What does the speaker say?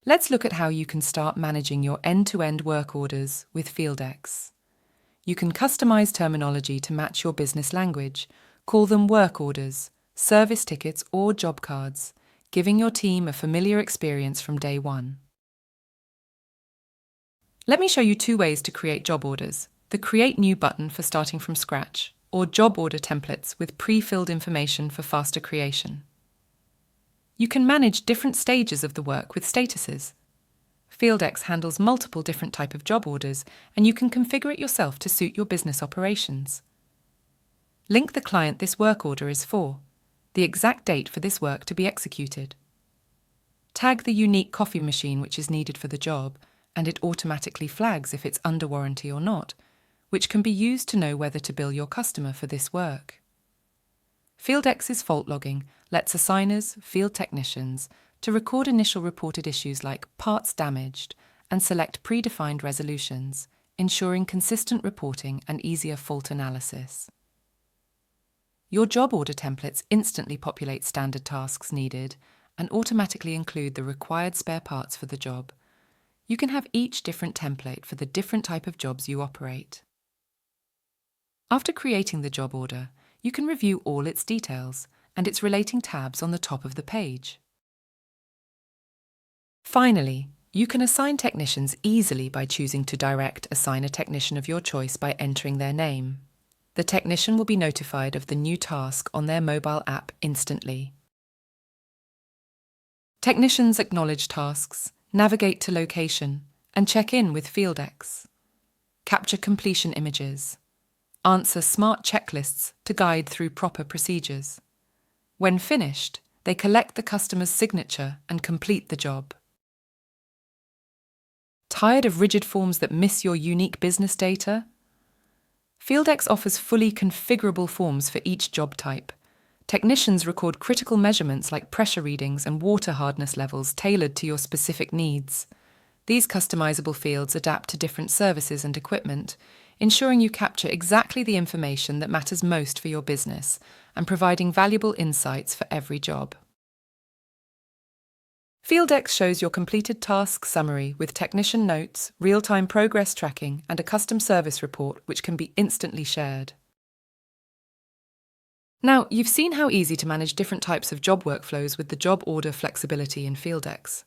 Let's look at how you can start managing your end-to-end work orders with FieldEx. You can customize terminology to match your business language. Call them work orders, service tickets, or job cards, giving your team a familiar experience from day one. Let me show you 2 ways to create job orders: the Create New button for starting from scratch, or job order templates with pre-filled information for faster creation. You can manage different stages of the work with statuses. FieldEx handles multiple different types of job orders, and you can configure it yourself to suit your business operations. Link the client this work order is for, the exact date for this work to be executed. Tag the unique coffee machine which is needed for the job, and it automatically flags if it's under warranty or not, which can be used to know whether to bill your customer for this work. FieldEx's fault logging lets assigners, field technicians, to record initial reported issues like parts damaged and select predefined resolutions, ensuring consistent reporting and easier fault analysis. Your job order templates instantly populate standard tasks needed and automatically include the required spare parts for the job. You can have each different template for the different type of jobs you operate. After creating the job order, you can review all its details and its relating tabs on the top of the page. Finally, you can assign technicians easily by choosing to assign a technician of your choice by entering their name. The technician will be notified of the new task on their mobile app instantly. Technicians acknowledge tasks, navigate to location, and check in with FieldEx. Capture completion images. Answer smart checklists to guide through proper procedures. When finished, they collect the customer's signature and complete the job. Tired of rigid forms that miss your unique business data? FieldEx offers fully configurable forms for each job type. Technicians record critical measurements like pressure readings and water hardness levels tailored to your specific needs. These customizable fields adapt to different services and equipment, ensuring you capture exactly the information that matters most for your business and providing valuable insights for every job. FieldEx shows your completed task summary with technician notes, real-time progress tracking, and a custom service report which can be instantly shared. Now, you've seen how easy to manage different types of job workflows with the job order flexibility in FieldEx.